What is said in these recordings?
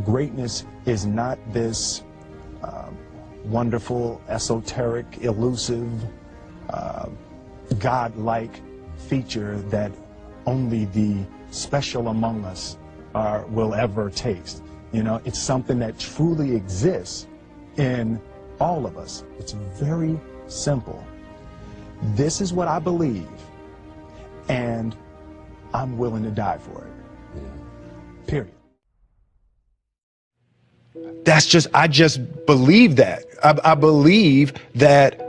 Greatness is not this wonderful, esoteric, elusive, God-like feature that only the special among us will ever taste. You know, it's something that truly exists in all of us. It's very simple. This is what I believe, and I'm willing to die for it. Period. I just believe that. I believe that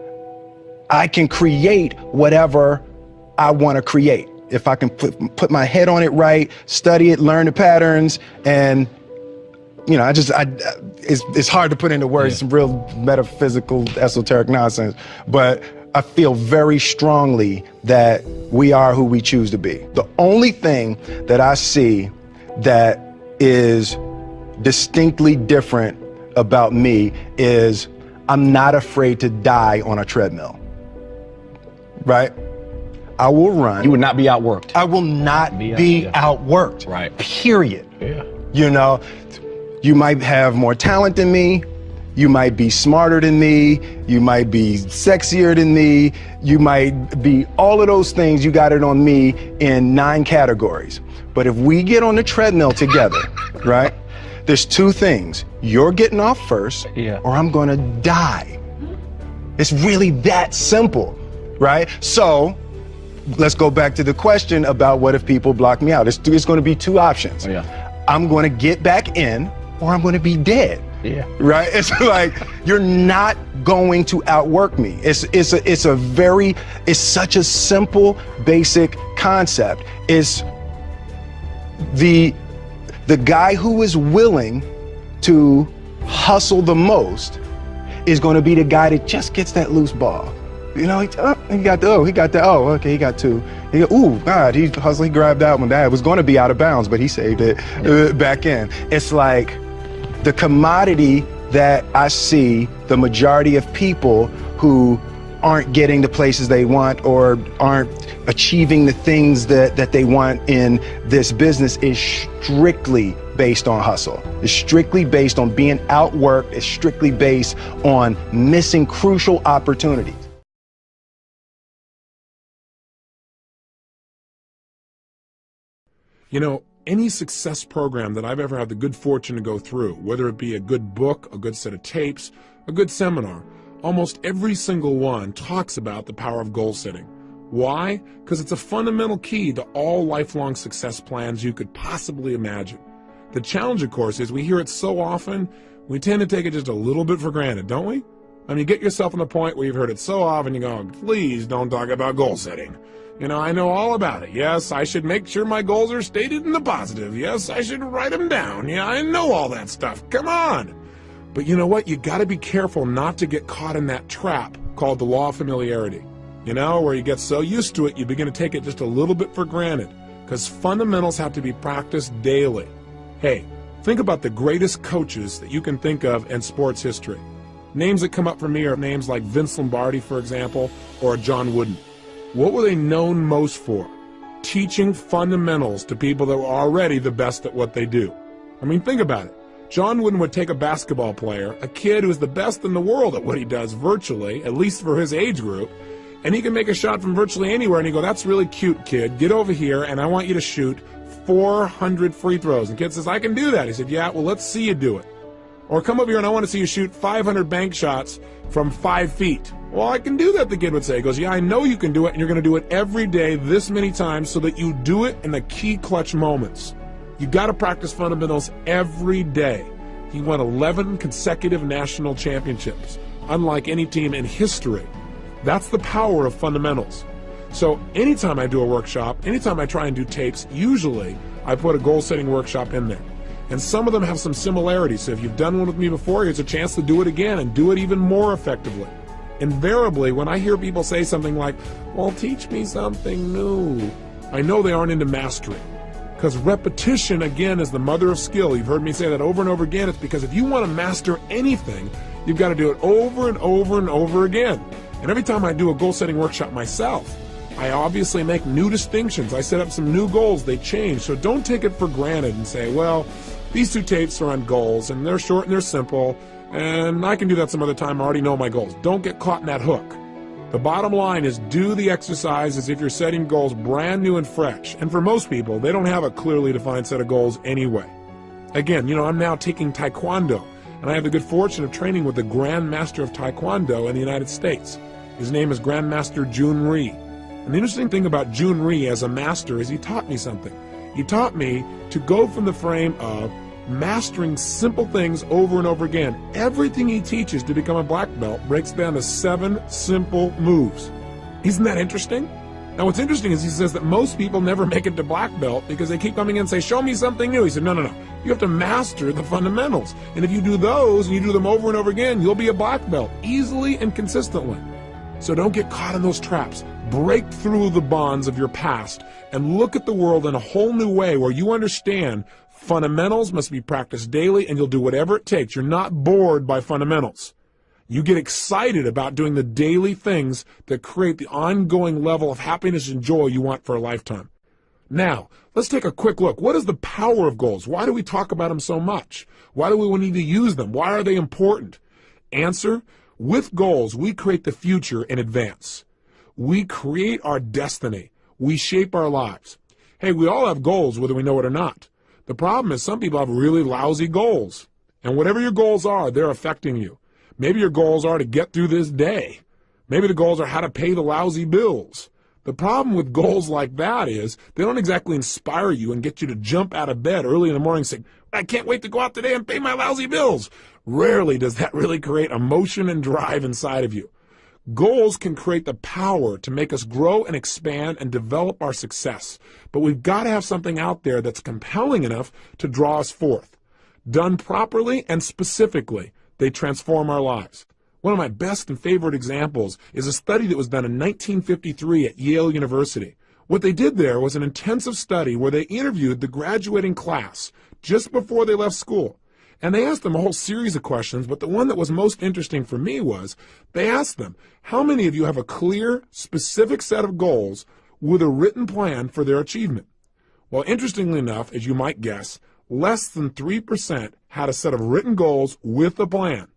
I can create whatever I want to create. If I can put my head on it right, study it, learn the patterns, and you know, it's hard to put into words, some real metaphysical, esoteric nonsense, but I feel very strongly that we are who we choose to be. The only thing that I see that is distinctly different about me is I'm not afraid to die on a treadmill, right? I will run. You would not be outworked. I will not be outworked, right? Period. Yeah. You know, you might have more talent than me, you might be smarter than me, you might be sexier than me, you might be all of those things. You got it on me in 9 categories. But if we get on the treadmill together, right? There's 2 things. You're getting off first, or I'm gonna die. It's really that simple, right? So let's go back to the question about what if people block me out. It's gonna be 2 options. I'm gonna get back in, or I'm gonna be dead. Right? It's like, you're not going to outwork me. It's such a simple, basic concept. It's the guy who is willing to hustle the most is going to be the guy that just gets that loose ball. You know, he got okay, he got 2. Ooh, God, he hustled, he grabbed that one. That was going to be out of bounds, but he saved it back in. It's like the commodity that I see the majority of people who aren't getting the places they want or aren't achieving the things that they want in this business is strictly based on hustle. It's strictly based on being outworked. It's strictly based on missing crucial opportunities. You know, any success program that I've ever had the good fortune to go through, whether it be a good book, a good set of tapes, a good seminar, almost every single one talks about the power of goal setting. Why? Because it's a fundamental key to all lifelong success plans you could possibly imagine. The challenge, of course, is we hear it so often, we tend to take it just a little bit for granted, don't we? I mean, you get yourself on the point where you've heard it so often, you go, please don't talk about goal setting. You know, I know all about it. Yes, I should make sure my goals are stated in the positive. Yes, I should write them down. Yeah, I know all that stuff. Come on. But you know what? You got to be careful not to get caught in that trap called the law of familiarity. You know, where you get so used to it, you begin to take it just a little bit for granted. Because fundamentals have to be practiced daily. Hey, think about the greatest coaches that you can think of in sports history. Names that come up for me are names like Vince Lombardi, for example, or John Wooden. What were they known most for? Teaching fundamentals to people that were already the best at what they do. I mean, think about it. John Wooden would take a basketball player, a kid who's the best in the world at what he does virtually, at least for his age group, and he can make a shot from virtually anywhere, and he'd go, that's really cute, kid. Get over here, and I want you to shoot 400 free throws. And the kid says, I can do that. He said, yeah, well, let's see you do it. Or come over here, and I want to see you shoot 500 bank shots from 5 feet. Well, I can do that, the kid would say. He goes, yeah, I know you can do it, and you're going to do it every day this many times so that you do it in the key clutch moments. You got to practice fundamentals every day. He won 11 consecutive national championships, unlike any team in history. That's the power of fundamentals. So anytime I do a workshop, anytime I try and do tapes, usually I put a goal-setting workshop in there. And some of them have some similarities. So if you've done one with me before, here's a chance to do it again and do it even more effectively. Invariably, when I hear people say something like, well, teach me something new, I know they aren't into mastery. Because repetition, again, is the mother of skill. You've heard me say that over and over again. It's because if you want to master anything, you've got to do it over and over and over again. And every time I do a goal-setting workshop myself, I obviously make new distinctions. I set up some new goals. They change. So don't take it for granted and say, well, These two tapes are on goals, and they're short and they're simple, and I can do that some other time. I already know my goals. Don't get caught in that hook. The bottom line is do the exercise as if you're setting goals brand new and fresh. And for most people, they don't have a clearly defined set of goals anyway. Again, I'm now taking Taekwondo, and I have the good fortune of training with the Grand Master of Taekwondo in the United States. His name is Grandmaster Jun Rhee. And the interesting thing about Jun Rhee as a master is he taught me something. He taught me to go from the frame of mastering simple things over and over again. Everything he teaches to become a black belt breaks down to 7 simple moves. Isn't that interesting? Now what's interesting is he says that most people never make it to black belt because they keep coming in and say, show me something new. He said, no. You have to master the fundamentals. And if you do those and you do them over and over again, you'll be a black belt easily and consistently. So don't get caught in those traps. Break through the bonds of your past and look at the world in a whole new way where you understand fundamentals must be practiced daily and you'll do whatever it takes. You're not bored by fundamentals. You get excited about doing the daily things that create the ongoing level of happiness and joy you want for a lifetime. Now, let's take a quick look. What is the power of goals? Why do we talk about them so much? Why do we need to use them? Why are they important? Answer, with goals, we create the future in advance. We create our destiny. We shape our lives. Hey, we all have goals whether we know it or not. The problem is some people have really lousy goals. And whatever your goals are, they're affecting you. Maybe your goals are to get through this day. Maybe the goals are how to pay the lousy bills. The problem with goals like that is they don't exactly inspire you and get you to jump out of bed early in the morning saying, I can't wait to go out today and pay my lousy bills. Rarely does that really create emotion and drive inside of you. Goals can create the power to make us grow and expand and develop our success. But we've got to have something out there that's compelling enough to draw us forth. Done properly and specifically, they transform our lives. One of my best and favorite examples is a study that was done in 1953 at Yale University. What they did there was an intensive study where they interviewed the graduating class just before they left school. And they asked them a whole series of questions, but the one that was most interesting for me was they asked them, how many of you have a clear, specific set of goals with a written plan for their achievement? Well, interestingly enough, as you might guess, less than 3% had a set of written goals with a plan.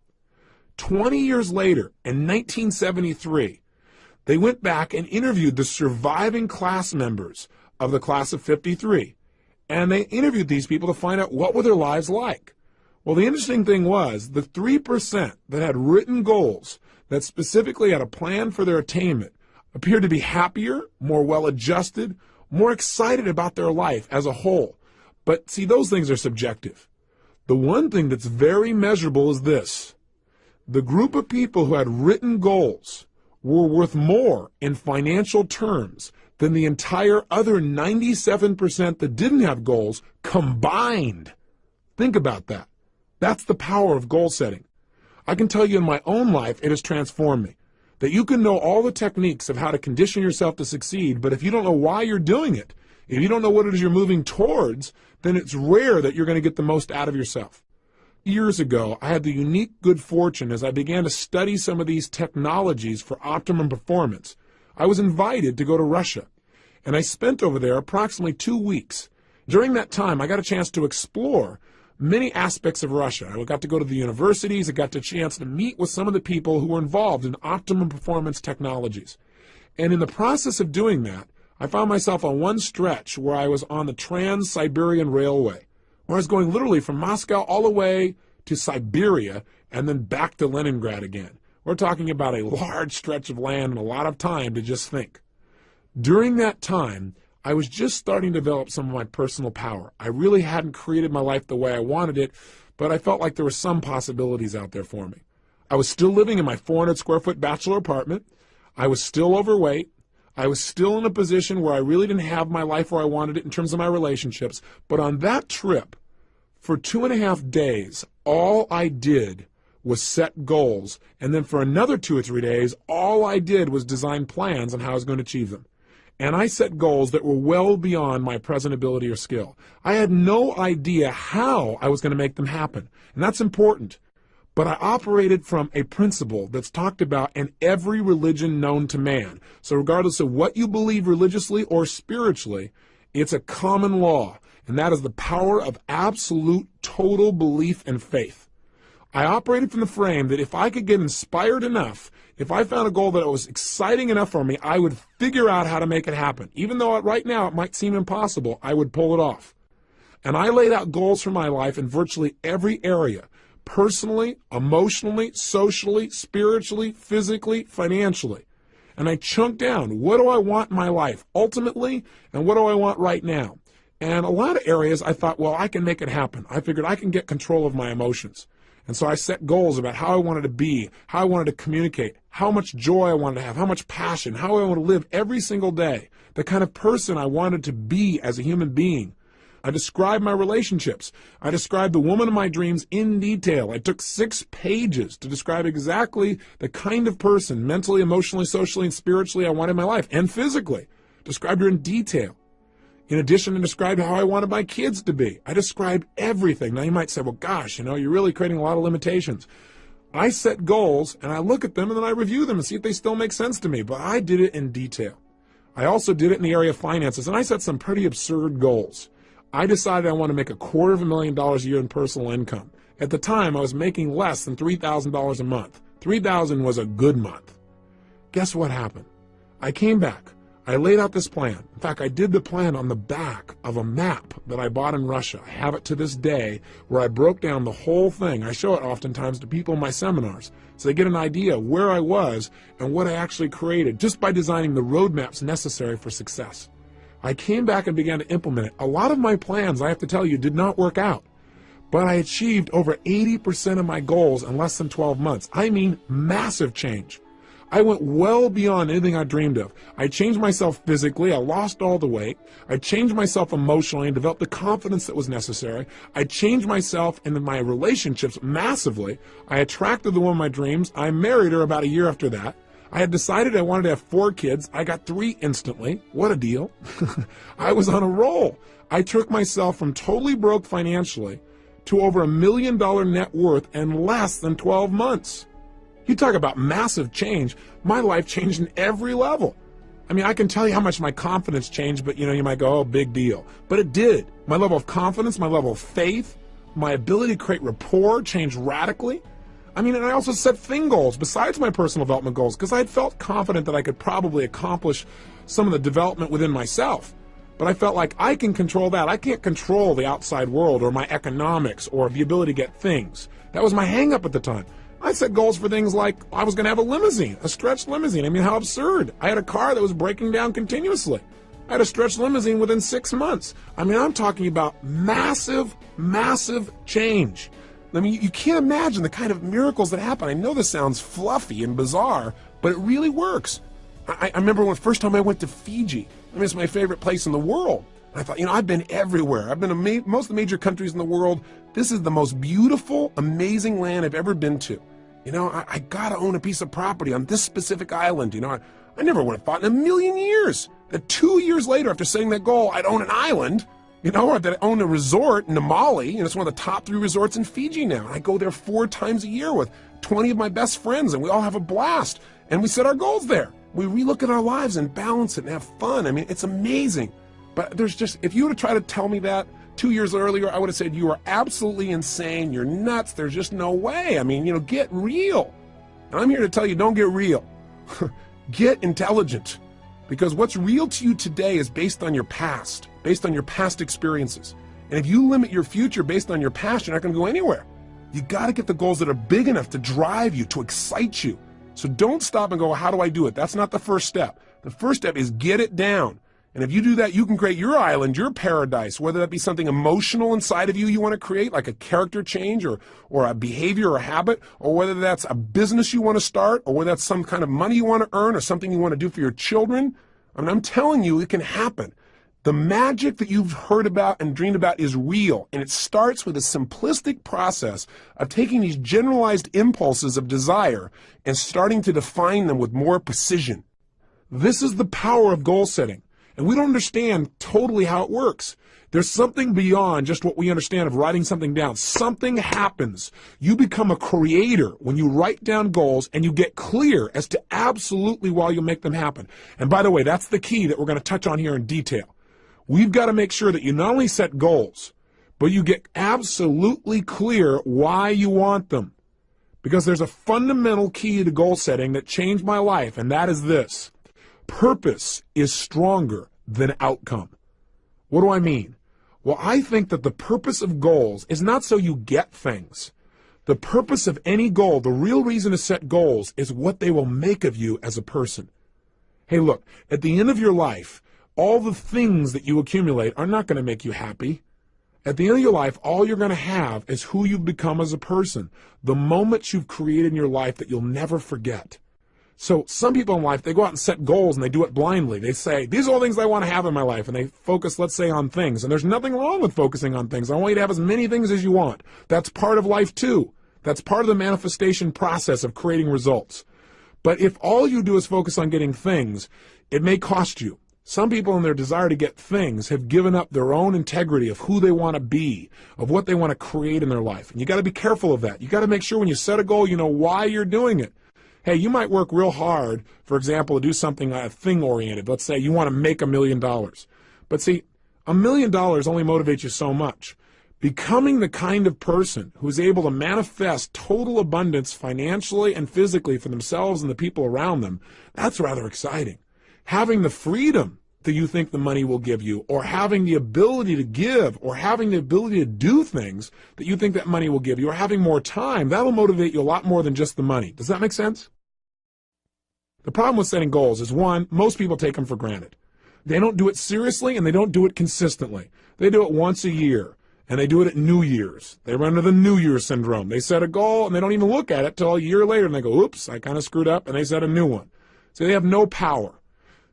20 years later, in 1973, they went back and interviewed the surviving class members of the class of 53. And they interviewed these people to find out what were their lives like. Well, the interesting thing was the 3% that had written goals that specifically had a plan for their attainment appeared to be happier, more well-adjusted, more excited about their life as a whole. But see, those things are subjective. The one thing that's very measurable is this. The group of people who had written goals were worth more in financial terms than the entire other 97% that didn't have goals combined. Think about that. That's the power of goal setting. I can tell you in my own life, it has transformed me. That you can know all the techniques of how to condition yourself to succeed, but if you don't know why you're doing it, if you don't know what it is you're moving towards, then it's rare that you're going to get the most out of yourself. Years ago, I had the unique good fortune as I began to study some of these technologies for optimum performance. I was invited to go to Russia, and I spent over there approximately 2 weeks. During that time, I got a chance to explore many aspects of Russia. I got to go to the universities. I got a chance to meet with some of the people who were involved in optimum performance technologies. And in the process of doing that, I found myself on one stretch where I was on the Trans-Siberian Railway, where I was going literally from Moscow all the way to Siberia and then back to Leningrad again. We're talking about a large stretch of land and a lot of time to just think. During that time, I was just starting to develop some of my personal power. I really hadn't created my life the way I wanted it, but I felt like there were some possibilities out there for me. I was still living in my 400 square foot bachelor apartment. I was still overweight. I was still in a position where I really didn't have my life where I wanted it in terms of my relationships. But on that trip, for 2.5 days, all I did was set goals. And then for another 2 or 3 days, all I did was design plans on how I was going to achieve them. And I set goals that were well beyond my present ability or skill. I had no idea how I was going to make them happen. And that's important. But I operated from a principle that's talked about in every religion known to man. So regardless of what you believe religiously or spiritually, it's a common law. and that is the power of absolute total belief and faith. I operated from the frame that if I could get inspired enough, if I found a goal that was exciting enough for me, I would figure out how to make it happen. Even though right now it might seem impossible, I would pull it off. And I laid out goals for my life in virtually every area, personally, emotionally, socially, spiritually, physically, financially. And I chunked down, what do I want in my life ultimately, and what do I want right now? And a lot of areas I thought, well, I can make it happen. I figured I can get control of my emotions. And so I set goals about how I wanted to be, how I wanted to communicate, how much joy I wanted to have, how much passion, how I wanted to live every single day, the kind of person I wanted to be as a human being. I described my relationships. I described the woman of my dreams in detail. I took 6 pages to describe exactly the kind of person, mentally, emotionally, socially, and spiritually I wanted in my life, and physically. Described her in detail. In addition, I described how I wanted my kids to be. I described everything. Now you might say, well, gosh, you're really creating a lot of limitations. I set goals, and I look at them, and then I review them and see if they still make sense to me. But I did it in detail. I also did it in the area of finances, and I set some pretty absurd goals. I decided I want to make $250,000 a year in personal income. At the time, I was making less than $3,000 a month. $3,000 was a good month. Guess what happened? I came back. I laid out this plan. In fact, I did the plan on the back of a map that I bought in Russia. I have it to this day where I broke down the whole thing. I show it oftentimes to people in my seminars so they get an idea of where I was and what I actually created just by designing the roadmaps necessary for success. I came back and began to implement it. A lot of my plans, I have to tell you, did not work out. But I achieved over 80% of my goals in less than 12 months. I mean, massive change. I went well beyond anything I dreamed of. I changed myself physically. I lost all the weight. I changed myself emotionally and developed the confidence that was necessary. I changed myself in my relationships massively. I attracted the woman of my dreams. I married her about a year after that. I had decided I wanted to have 4 kids. I got 3 instantly. What a deal. I was on a roll. I took myself from totally broke financially to over $1 million net worth in less than 12 months. You talk about massive change. My life changed in every level. I mean, I can tell you how much my confidence changed, but you might go, oh, big deal. But it did. My level of confidence, my level of faith, my ability to create rapport changed radically. I mean, and I also set thing goals besides my personal development goals because I had felt confident that I could probably accomplish some of the development within myself. But I felt like I can control that. I can't control the outside world or my economics or the ability to get things. That was my hang-up at the time. I set goals for things like I was going to have a limousine, a stretched limousine. I mean, how absurd. I had a car that was breaking down continuously. I had a stretched limousine within 6 months. I mean, I'm talking about massive, massive change. I mean, you can't imagine the kind of miracles that happen. I know this sounds fluffy and bizarre, but it really works. I remember when the first time I went to Fiji. I mean, it's my favorite place in the world. I thought, I've been everywhere. I've been to most of the major countries in the world. This is the most beautiful, amazing land I've ever been to. I got to own a piece of property on this specific island. I never would have thought in a million years that 2 years later, after setting that goal, I'd own an island, or that I own a resort in Namali. It's one of the top 3 resorts in Fiji now. I go there 4 times a year with 20 of my best friends, and we all have a blast. And we set our goals there. We relook at our lives and balance it and have fun. I mean, it's amazing. But if you were to try to tell me that 2 years earlier, I would have said, you are absolutely insane. You're nuts. There's just no way. I mean, get real. And I'm here to tell you, don't get real. Get intelligent. Because what's real to you today is based on your past experiences. And if you limit your future based on your past, you're not going to go anywhere. You got to get the goals that are big enough to drive you, to excite you. So don't stop and go, how do I do it? That's not the first step. The first step is get it down. And if you do that, you can create your island, your paradise, whether that be something emotional inside of you want to create, like a character change or a behavior or a habit, or whether that's a business you want to start, or whether that's some kind of money you want to earn or something you want to do for your children. I mean, I'm telling you, it can happen. The magic that you've heard about and dreamed about is real, and it starts with a simplistic process of taking these generalized impulses of desire and starting to define them with more precision. This is the power of goal setting. And we don't understand totally how it works. There's something beyond just what we understand of writing something down. Something happens. You become a creator when you write down goals and you get clear as to absolutely why you'll make them happen. And by the way, that's the key that we're going to touch on here in detail. We've got to make sure that you not only set goals, but you get absolutely clear why you want them. Because there's a fundamental key to goal setting that changed my life, and that is this. Purpose is stronger than outcome. What do I mean? Well, I think that the purpose of goals is not so you get things. The purpose of any goal, the real reason to set goals, is what they will make of you as a person. Hey, look, at the end of your life, all the things that you accumulate are not going to make you happy. At the end of your life, all you're going to have is who you've become as a person, the moments you've created in your life that you'll never forget. So some people in life, they go out and set goals and they do it blindly. They say, these are all things I want to have in my life, and they focus, let's say, on things. And there's nothing wrong with focusing on things. I want you to have as many things as you want. That's part of life too. That's part of the manifestation process of creating results. But if all you do is focus on getting things, it may cost you. Some people in their desire to get things have given up their own integrity of who they want to be, of what they want to create in their life. And you got to be careful of that. You got to make sure when you set a goal, you know why you're doing it. Hey, you might work real hard, for example, to do something thing-oriented. Let's say you want to make $1 million. But see, $1 million only motivates you so much. Becoming the kind of person who is able to manifest total abundance financially and physically for themselves and the people around them, that's rather exciting. Having the freedom that you think the money will give you, or having the ability to give, or having the ability to do things that you think that money will give you, or having more time, that'll motivate you a lot more than just the money. Does that make sense? The problem with setting goals is, one, most people take them for granted. They don't do it seriously, and they don't do it consistently. They do it once a year, and they do it at New Year's. They run into the New Year's syndrome. They set a goal, and they don't even look at it till a year later, and they go, oops, I kind of screwed up, and they set a new one. So they have no power.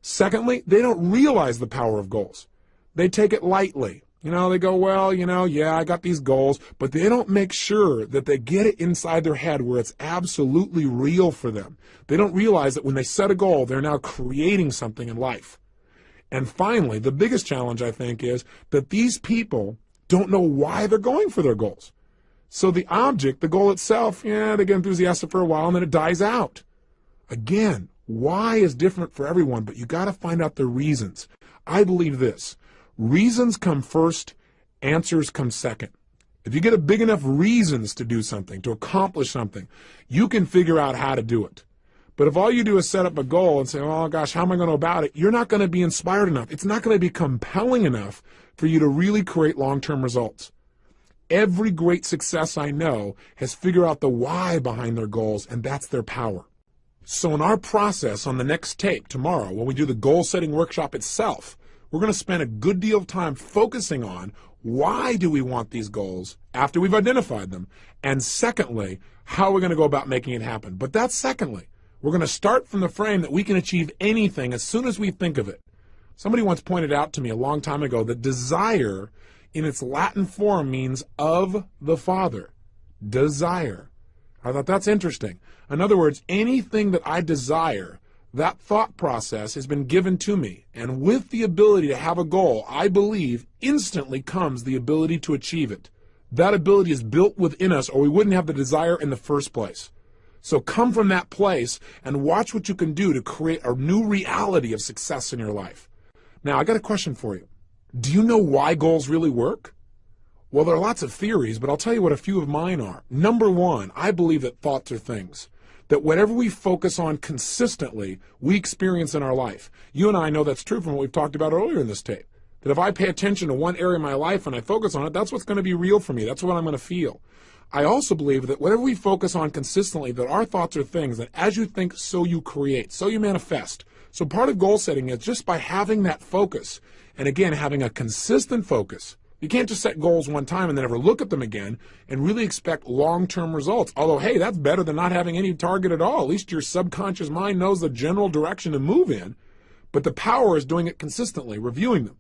Secondly, they don't realize the power of goals. They take it lightly. They go, well, yeah, I got these goals, but they don't make sure that they get it inside their head where it's absolutely real for them. They don't realize that when they set a goal, they're now creating something in life. And finally, the biggest challenge, I think, is that these people don't know why they're going for their goals. So the object, the goal itself, yeah, they get enthusiastic for a while and then it dies out. Again, why is different for everyone, but you got to find out the reasons. I believe this. Reasons come first, answers come second. If you get a big enough reasons to do something, to accomplish something, you can figure out how to do it. But if all you do is set up a goal and say, oh gosh, how am I going to go about it? You're not going to be inspired enough. It's not going to be compelling enough for you to really create long-term results. Every great success I know has figured out the why behind their goals, and that's their power. So in our process on the next tape tomorrow, when we do the goal-setting workshop itself, we're going to spend a good deal of time focusing on why do we want these goals after we've identified them, and secondly, how we're going to go about making it happen. But that's secondly. We're going to start from the frame that we can achieve anything as soon as we think of it. Somebody once pointed out to me a long time ago that desire in its Latin form means of the Father. Desire. I thought that's interesting. In other words, anything that I desire, that thought process has been given to me. And with the ability to have a goal, I believe instantly comes the ability to achieve it. That ability is built within us, or we wouldn't have the desire in the first place. So come from that place and watch what you can do to create a new reality of success in your life. Now, I got a question for you. Do you know why goals really work? Well, there are lots of theories, but I'll tell you what a few of mine are. Number one, I believe that thoughts are things. That whatever we focus on consistently, we experience in our life. You and I know that's true from what we've talked about earlier in this tape. That if I pay attention to one area of my life and I focus on it, that's what's going to be real for me. That's what I'm going to feel. I also believe that whatever we focus on consistently, that our thoughts are things, that as you think, so you create, so you manifest. So part of goal setting is just by having that focus, and again, having a consistent focus. You can't just set goals one time and then never look at them again and really expect long-term results. Although, hey, that's better than not having any target at all. At least your subconscious mind knows the general direction to move in. But the power is doing it consistently, reviewing them.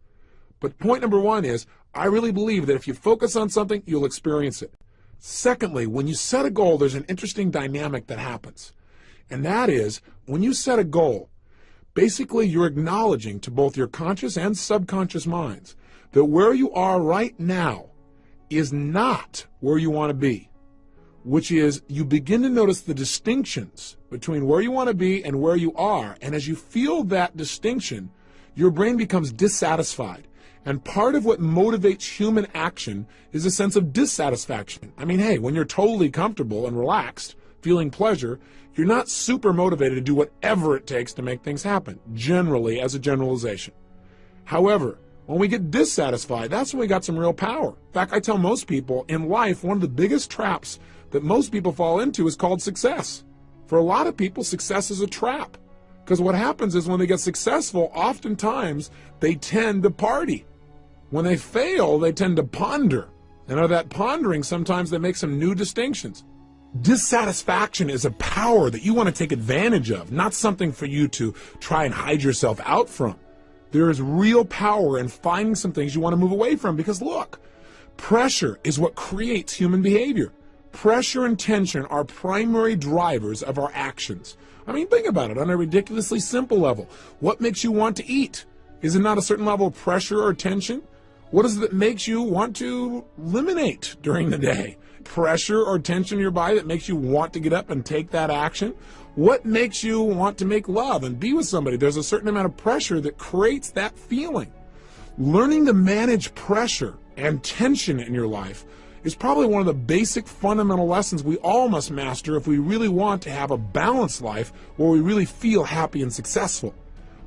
But point number one is, I really believe that if you focus on something, you'll experience it. Secondly, when you set a goal, there's an interesting dynamic that happens. And that is, when you set a goal, basically you're acknowledging to both your conscious and subconscious minds that where you are right now is not where you want to be, which is you begin to notice the distinctions between where you want to be and where you are. And as you feel that distinction, your brain becomes dissatisfied. And part of what motivates human action is a sense of dissatisfaction. I mean, hey, when you're totally comfortable and relaxed, feeling pleasure, you're not super motivated to do whatever it takes to make things happen, generally, as a generalization. However, when we get dissatisfied, that's when we got some real power. In fact, I tell most people in life, one of the biggest traps that most people fall into is called success. For a lot of people, success is a trap. Because what happens is when they get successful, oftentimes they tend to party. When they fail, they tend to ponder. And out of that pondering, sometimes they make some new distinctions. Dissatisfaction is a power that you want to take advantage of, not something for you to try and hide yourself out from. There is real power in finding some things you want to move away from, because look, pressure is what creates human behavior. Pressure and tension are primary drivers of our actions. I mean, think about it on a ridiculously simple level. What makes you want to eat? Is it not a certain level of pressure or tension? What is it that makes you want to eliminate during the day? Pressure or tension in your body that makes you want to get up and take that action? What makes you want to make love and be with somebody? There's a certain amount of pressure that creates that feeling. Learning to manage pressure and tension in your life is probably one of the basic fundamental lessons we all must master if we really want to have a balanced life where we really feel happy and successful.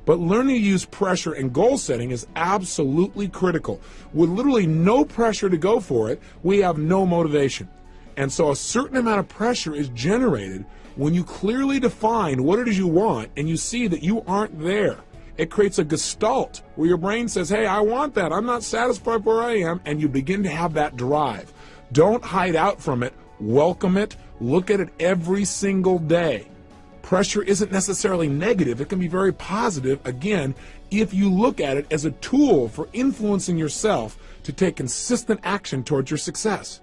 But learning to use pressure and goal setting is absolutely critical. With literally no pressure to go for it, we have no motivation. And so a certain amount of pressure is generated when you clearly define what it is you want and you see that you aren't there. It creates a gestalt where your brain says, hey, I want that. I'm not satisfied where I am. And you begin to have that drive. Don't hide out from it. Welcome it. Look at it every single day. Pressure isn't necessarily negative. It can be very positive, again, if you look at it as a tool for influencing yourself to take consistent action towards your success.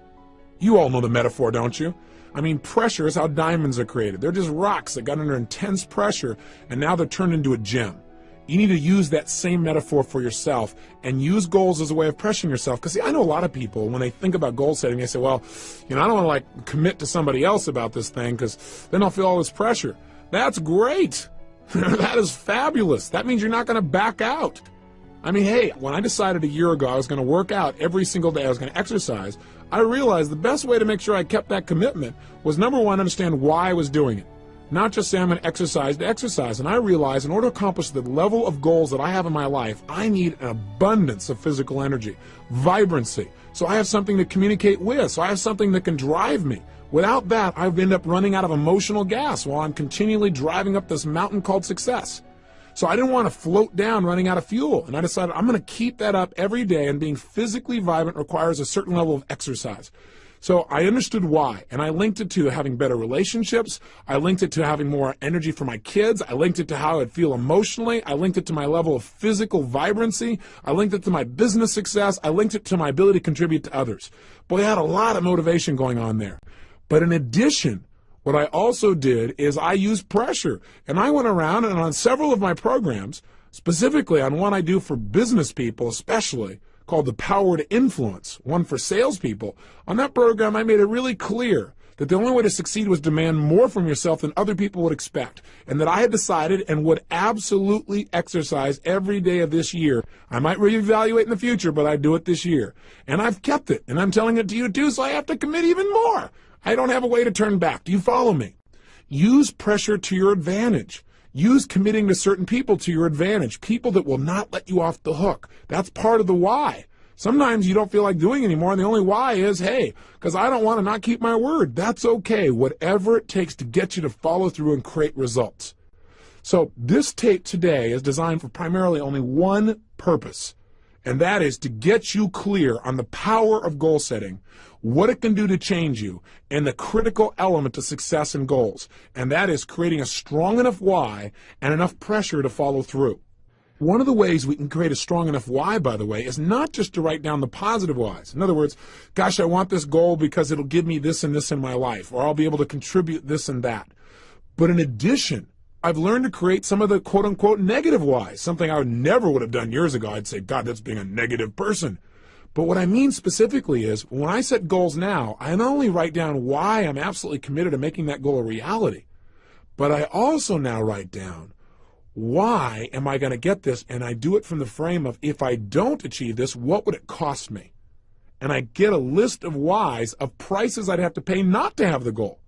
You all know the metaphor, don't you? I mean, pressure is how diamonds are created. They're just rocks that got under intense pressure, and now they're turned into a gem. You need to use that same metaphor for yourself and use goals as a way of pressuring yourself. Because, see, I know a lot of people, when they think about goal setting, they say, well, I don't want to, commit to somebody else about this thing because then I'll feel all this pressure. That's great. That is fabulous. That means you're not going to back out. I mean, hey, when I decided a year ago I was going to work out every single day, I was going to exercise, I realized the best way to make sure I kept that commitment was, number one, understand why I was doing it. Not just say I'm going to exercise. And I realized in order to accomplish the level of goals that I have in my life, I need an abundance of physical energy, vibrancy. So I have something to communicate with. So I have something that can drive me. Without that, I end up running out of emotional gas while I'm continually driving up this mountain called success. So I didn't want to float down running out of fuel. And I decided I'm going to keep that up every day, and being physically vibrant requires a certain level of exercise. So I understood why, and I linked it to having better relationships. I linked it to having more energy for my kids. I linked it to how I'd feel emotionally. I linked it to my level of physical vibrancy. I linked it to my business success. I linked it to my ability to contribute to others. Boy, I had a lot of motivation going on there. But in addition, what I also did is I used pressure. And I went around and on several of my programs, specifically on one I do for business people especially, called The Power to Influence, one for salespeople. On that program, I made it really clear that the only way to succeed was demand more from yourself than other people would expect, and that I had decided and would absolutely exercise every day of this year. I might reevaluate in the future, but I'd do it this year. And I've kept it, and I'm telling it to you too, so I have to commit even more. I don't have a way to turn back. Do you follow me? Use pressure to your advantage. Use committing to certain people to your advantage, people that will not let you off the hook. That's part of the why. Sometimes you don't feel like doing anymore, and the only why is, hey, because I don't want to not keep my word. That's okay, whatever it takes to get you to follow through and create results. So this tape today is designed for primarily only one purpose, and that is to get you clear on the power of goal setting, what it can do to change you, and the critical element to success and goals, and that is creating a strong enough why and enough pressure to follow through. One of the ways we can create a strong enough why, by the way, is not just to write down the positive whys. In other words, gosh, I want this goal because it'll give me this and this in my life, or I'll be able to contribute this and that. But in addition, I've learned to create some of the quote-unquote negative whys, something I never would have done years ago. I'd say, God, that's being a negative person. But what I mean specifically is, when I set goals now, I not only write down why I'm absolutely committed to making that goal a reality, but I also now write down why am I going to get this? And I do it from the frame of, if I don't achieve this, what would it cost me? And I get a list of whys, of prices I'd have to pay not to have the goal.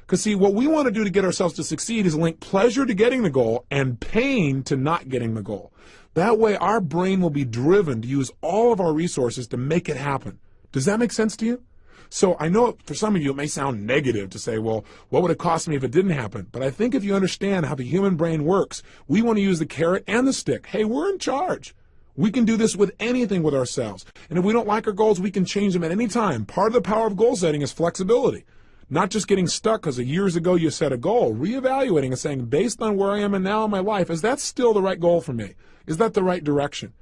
Because see, what we want to do to get ourselves to succeed is link pleasure to getting the goal and pain to not getting the goal. That way our brain will be driven to use all of our resources to make it happen. Does that make sense to you? So I know for some of you it may sound negative to say, well, what would it cost me if it didn't happen? But I think if you understand how the human brain works, we want to use the carrot and the stick. Hey, we're in charge. We can do this with anything with ourselves. And if we don't like our goals, we can change them at any time. Part of the power of goal setting is flexibility. Not just getting stuck because years ago you set a goal, reevaluating and saying, based on where I am and now in my life, is that still the right goal for me? Is that the right direction?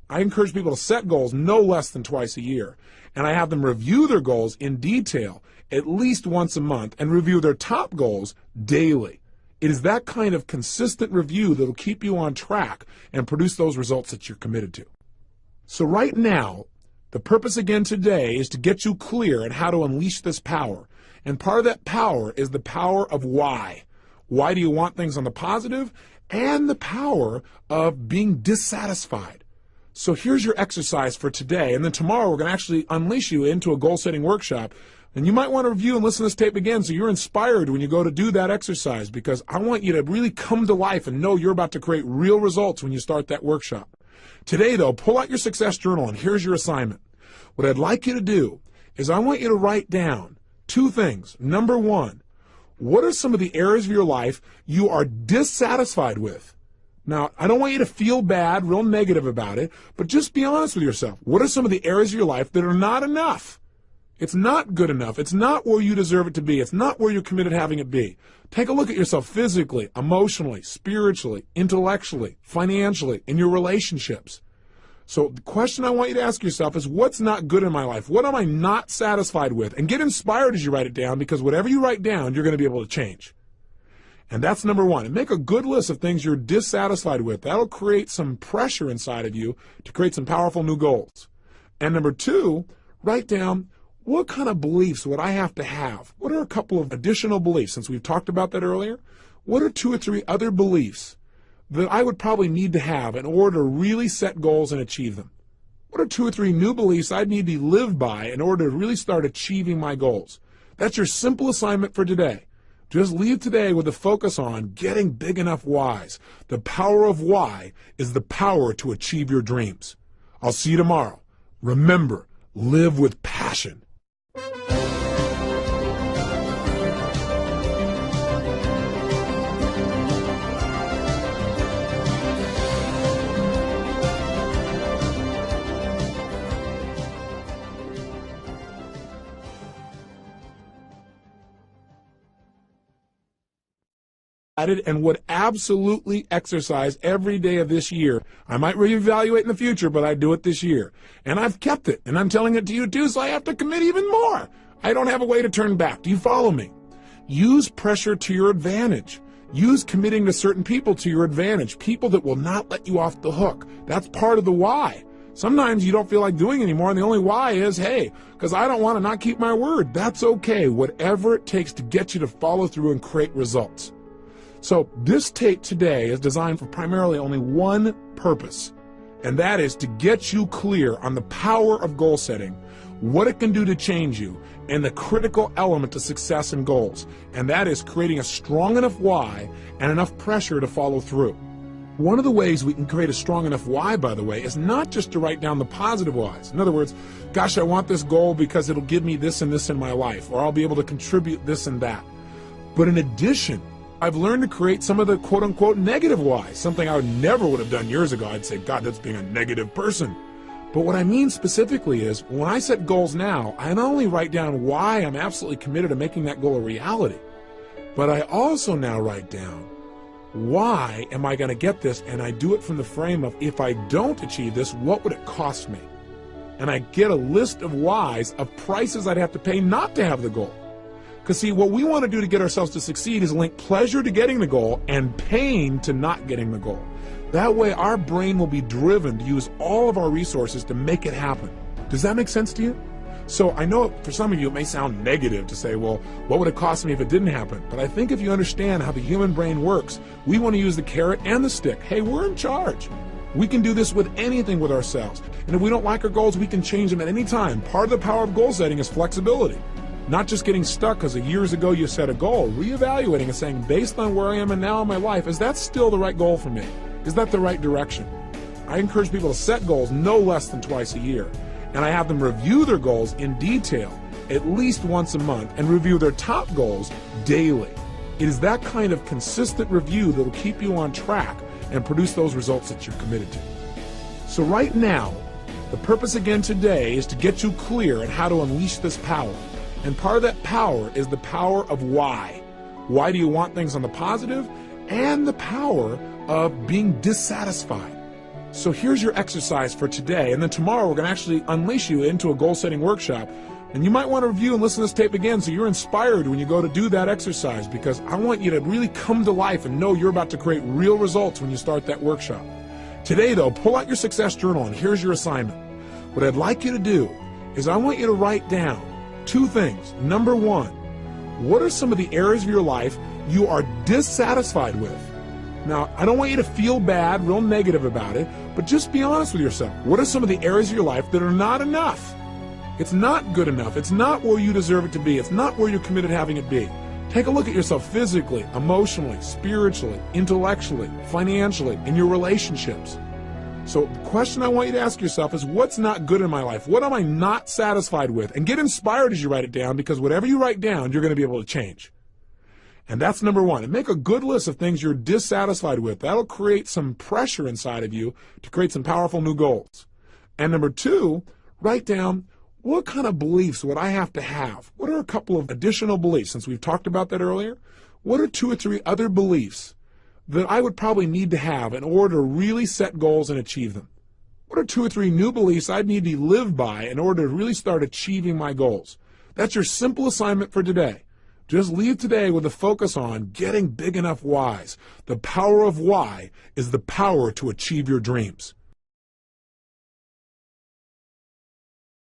I encourage people to set goals no less than twice a year. And I have them review their goals in detail at least once a month and review their top goals daily. It is that kind of consistent review that will keep you on track and produce those results that you're committed to. So right now, the purpose again today is to get you clear on how to unleash this power. And part of that power is the power of why. Why do you want things on the positive? And the power of being dissatisfied. So here's your exercise for today. And then tomorrow we're going to actually unleash you into a goal-setting workshop. And you might want to review and listen to this tape again so you're inspired when you go to do that exercise, because I want you to really come to life and know you're about to create real results when you start that workshop. Today, though, pull out your success journal and here's your assignment. What I'd like you to do is I want you to write down two things. Number one, what are some of the areas of your life you are dissatisfied with? Now, I don't want you to feel bad, real negative about it, but just be honest with yourself. What are some of the areas of your life that are not enough? It's not good enough. It's not where you deserve it to be. It's not where you're committed to having it be. Take a look at yourself physically, emotionally, spiritually, intellectually, financially, in your relationships. So the question I want you to ask yourself is, what's not good in my life? What am I not satisfied with? And get inspired as you write it down, because whatever you write down, you're going to be able to change. And that's number one. And make a good list of things you're dissatisfied with. That'll create some pressure inside of you to create some powerful new goals. And number two, write down, what kind of beliefs would I have to have? What are a couple of additional beliefs, since we've talked about that earlier? What are 2 or 3 other beliefs that I would probably need to have in order to really set goals and achieve them? What are 2 or 3 new beliefs I'd need to live by in order to really start achieving my goals? That's your simple assignment for today. Just leave today with a focus on getting big enough whys. The power of why is the power to achieve your dreams. I'll see you tomorrow. Remember, live with passion. And would absolutely exercise every day of this year. I might reevaluate in the future, but I do it this year. And I've kept it, and I'm telling it to you too, so I have to commit even more. I don't have a way to turn back. Do you follow me? Use pressure to your advantage. Use committing to certain people to your advantage, people that will not let you off the hook. That's part of the why. Sometimes you don't feel like doing anymore, and the only why is, hey, because I don't want to not keep my word. That's okay. Whatever it takes to get you to follow through and create results. So this tape today is designed for primarily only one purpose, and that is to get you clear on the power of goal setting, what it can do to change you, and the critical element to success and goals, and that is creating a strong enough why and enough pressure to follow through. One of the ways we can create a strong enough why, by the way, is not just to write down the positive whys. In other words, gosh, I want this goal because it'll give me this and this in my life, or I'll be able to contribute this and that. But in addition, I've learned to create some of the quote-unquote negative whys, something I never would have done years ago. I'd say, God, that's being a negative person. But what I mean specifically is, when I set goals now, I not only write down why I'm absolutely committed to making that goal a reality, but I also now write down, why am I going to get this? And I do it from the frame of, if I don't achieve this, what would it cost me? And I get a list of whys, of prices I'd have to pay not to have the goal. Because see, what we want to do to get ourselves to succeed is link pleasure to getting the goal and pain to not getting the goal. That way our brain will be driven to use all of our resources to make it happen. Does that make sense to you? So I know for some of you it may sound negative to say, well, what would it cost me if it didn't happen? But I think if you understand how the human brain works, we want to use the carrot and the stick. Hey, we're in charge. We can do this with anything with ourselves. And if we don't like our goals, we can change them at any time. Part of the power of goal setting is flexibility. Not just getting stuck because years ago you set a goal, reevaluating and saying, based on where I am and now in my life, is that still the right goal for me? Is that the right direction? I encourage people to set goals no less than twice a year. And I have them review their goals in detail at least once a month and review their top goals daily. It is that kind of consistent review that will keep you on track and produce those results that you're committed to. So right now, the purpose again today is to get you clear on how to unleash this power. And part of that power is the power of why. Why do you want things on the positive? And the power of being dissatisfied. So here's your exercise for today, and then tomorrow we're going to actually unleash you into a goal-setting workshop. And you might want to review and listen to this tape again so you're inspired when you go to do that exercise, because I want you to really come to life and know you're about to create real results when you start that workshop. Today, though, pull out your success journal, and here's your assignment. What I'd like you to do is I want you to write down 2 things. Number 1, what are some of the areas of your life you are dissatisfied with? Now, I don't want you to feel bad, real negative about it, but just be honest with yourself. What are some of the areas of your life that are not enough? It's not good enough. It's not where you deserve it to be. It's not where you're committed to having it be. Take a look at yourself physically, emotionally, spiritually, intellectually, financially, in your relationships. So the question I want you to ask yourself is, what's not good in my life? What am I not satisfied with? And get inspired as you write it down, because whatever you write down, you're going to be able to change. And that's number 1. And make a good list of things you're dissatisfied with. That'll create some pressure inside of you to create some powerful new goals. And number 2, write down, what kind of beliefs would I have to have? What are a couple of additional beliefs, since we've talked about that earlier? What are 2 or 3 other beliefs that I would probably need to have in order to really set goals and achieve them? What are 2 or 3 new beliefs I'd need to live by in order to really start achieving my goals? That's your simple assignment for today. Just leave today with a focus on getting big enough whys. The power of why is the power to achieve your dreams.